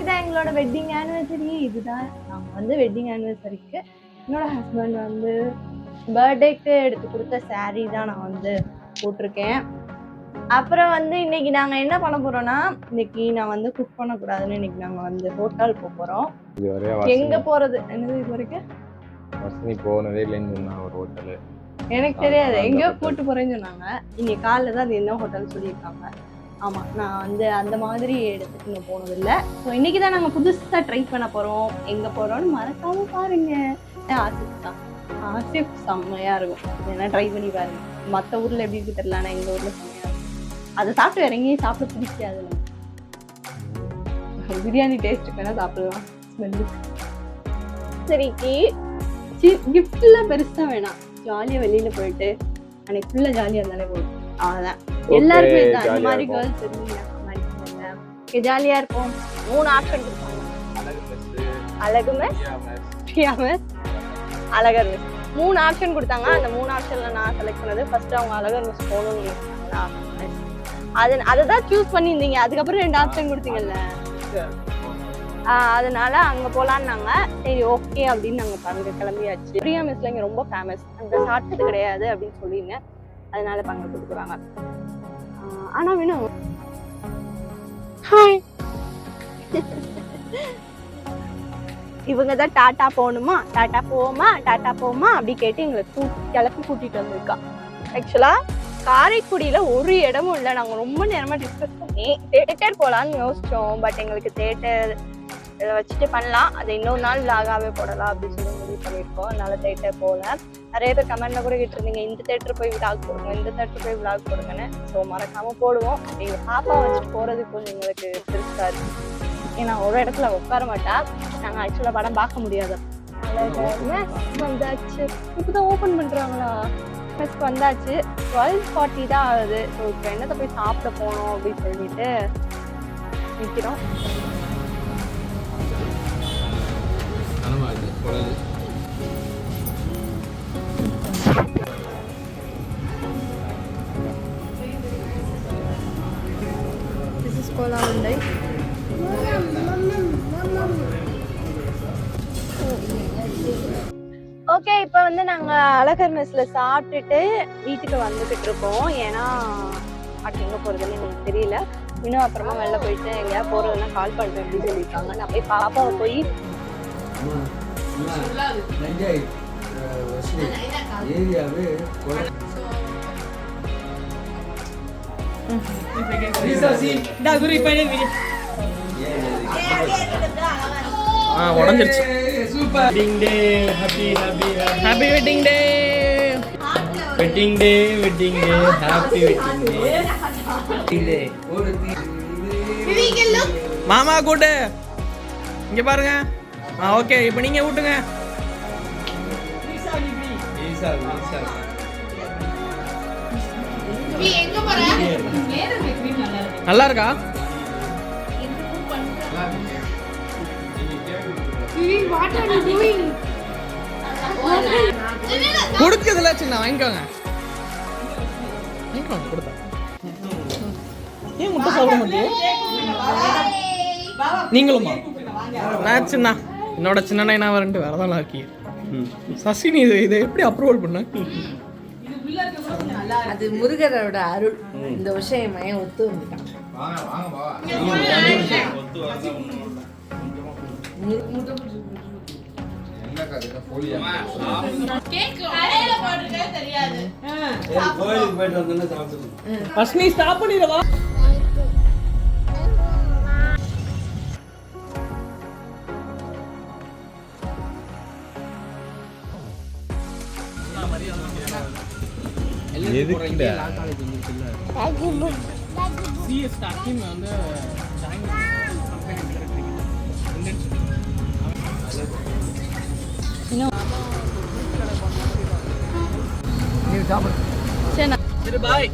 இன்னைக்கு தான் எங்களோட வெட்டிங் ஆனிவர்சரி. இதுதான் நாங்கள் வந்து வெட்டிங் ஆனிவர்சரிக்கு என்னோட ஹஸ்பண்ட் வந்து பர்த்டேக்கு எடுத்து கொடுத்த சாரீ தான் நான் வந்து போட்டிருக்கேன். அப்புறம் வந்து இன்னைக்கு நாங்கள் என்ன பண்ண போறோம்னா, இன்னைக்கு நான் வந்து குக் பண்ணக்கூடாதுன்னு இன்னைக்கு நாங்கள் வந்து ஹோட்டல் போகிறோம். எங்க போறது என்னது இது வரைக்கும் போனதே இல்லைன்னு ஒரு ஹோட்டல் எனக்கு தெரியாது. எங்கேயோ கூட்டு போறேன்னு சொன்னாங்க. இன்னைக்கு காலைல தான் அது என்ன ஹோட்டல் சொல்லியிருக்காங்க. ஆமா, நான் வந்து அந்த மாதிரி இடத்துக்கு நான் போனதில்லை. ஸோ இன்னைக்கு தான் நாங்கள் புதுசாக ட்ரை பண்ண போறோம். எங்க போறோம்னு மறக்காம பாருங்க. ஆசிஃப் தான். ஆசிஃப் செம்மையா இருக்கும். ஏன்னா ட்ரை பண்ணி பாருங்க. மற்ற ஊர்ல எப்படி இருக்கு தெரியல, ஆனால் எங்க ஊர்ல செம்மையா இருக்கும். அதை சாப்பிட்டு வேற எங்கேயும் சாப்பிட பிடிக்காது. பிரியாணி டேஸ்ட்டுக்கு வேணா சாப்பிடலாம். ஸ்மெல்லு சரிக்கு கிஃப்ட்லாம் பெருசா வேணாம். ஜாலியா வெளியில போயிட்டு அன்னைக்கு ஃபுல்லா ஜாலியா இருந்தாலே போதும். அவ்வளவுதான். எல்லாருக்கும் இந்த அந்த மாதிரி கேர்ள்ஸ் இருந்தீங்க ஜாலியா இருக்கும். 3 ஆப்ஷன் கொடுப்பாங்க. Azhagu mess, Priya mess, Azhagar mess. 3 option கொடுத்தாங்க. அந்த 3 ஆப்ஷன்ல நான் செலக்ட் பண்ணது ஃபர்ஸ்ட் அவங்க அழகர் மெஸ் போகணும்னு நினைச்சாங்களா, அதை தான் சூஸ் பண்ணியிருந்தீங்க. அதுக்கப்புறம் 2 ஆப்ஷன் கொடுத்தீங்கல்ல, அதனால அங்க போலான்னாங்க. சரி ஓகே அப்படின்னு நாங்க பாருங்க கிளம்பியாச்சு. பிரியா மெஸ்ல இங்க ரொம்ப ஃபேமஸ். அங்க சாப்பிட்டது கிடையாது அப்படின்னு சொல்லிங்க. அதனால பங்கு கொடுக்குறாங்க. ஆனா வேணும் ஹாய் இவங்க தான் டாட்டா போகணுமா, டாட்டா போவோமா, டாட்டா போவோமா அப்படி கேட்டு எங்களை கிளப்பி கூட்டிட்டு வந்திருக்கா. ஆக்சுவலா காரைக்குடியில ஒரு இடமும் இல்லை. நாங்க ரொம்ப நேரமா டிஸ்கஸ் பண்ணி தேட்டர் போலான்னு யோசிச்சோம். பட் எங்களுக்கு தேட்டர் இதை வச்சுட்டு பண்ணலாம், அதை இன்னொரு நாள் விளாகாவே போடலாம் அப்படின்னு சொல்லி முடிவு பண்ணியிருக்கோம். அதனால தேட்டர் போகல. நிறைய பேர் கமெண்ட்ல கூட கேட்டிருந்தீங்க, இந்த தேட்டர் போய் விளாக் போடுங்க, இந்த தேட்டர் போய் விளாக் போடுங்கன்னு. ஸோ மறக்காம போடுவோம். எங்க பாப்பா வச்சுட்டு போறதுக்கு கொஞ்சம் எங்களுக்கு பெருசா இருக்கு. ஏன்னா ஒரு இடத்துல உட்கார மாட்டா. நாங்கள் ஆக்சுவலா படம் பார்க்க முடியாது. வந்தாச்சு. இப்பதான் ஓபன் பண்றாங்களா? வந்தாச்சு. 12:40 தான் ஆகுது. ஸோ இப்போ என்னத்தை போய் சாப்பிட போனோம் அப்படின்னு சொல்லிட்டு நிற்கிறோம். This is Kola Hyundai. Okay, இப்போ வந்து நாங்கள் அழகர் மெஸ்ல சாப்பிட்டுட்டு வீட்டுக்கு வந்துகிட்டு இருக்கோம். ஏன்னா அடுத்து எங்கே போகிறதுன்னு எனக்கு தெரியல. இன்னும் அப்புறமா வெளில போயிட்டு எங்கேயா போகிறதுனா கால் பண்ணுறேன் அப்படின்னு சொல்லியிருக்காங்க. நான் போய் பாப்பாவை போய் உடஞ்சிருச்சு. Wedding day, happy happy happy wedding day, wedding day, wedding day, happy wedding day. மாமா கூட்டு இங்க பாருங்க. ஓகே, இப்போ நீங்க ஊட்டுங்க. நல்லா இருக்கா? கொடுக்குதுல சின்ன வாங்கிக்கோங்க. கொடுத்தா ஏன் முட்டை சாப்பிட மாட்டேன் நீங்களுமா? நான் சின்ன என்னோட சின்ன நான் வரண்டு வரதான் ஆக்கி சசினி இதை எப்படி அப்ரூவல் பண்ண? அது முருகரோட அருள். இந்த விஷயம் ஒத்து வந்துட்டான். பஸ்னி ஸ்டாப் பண்ணிடவா? சரி பாய்.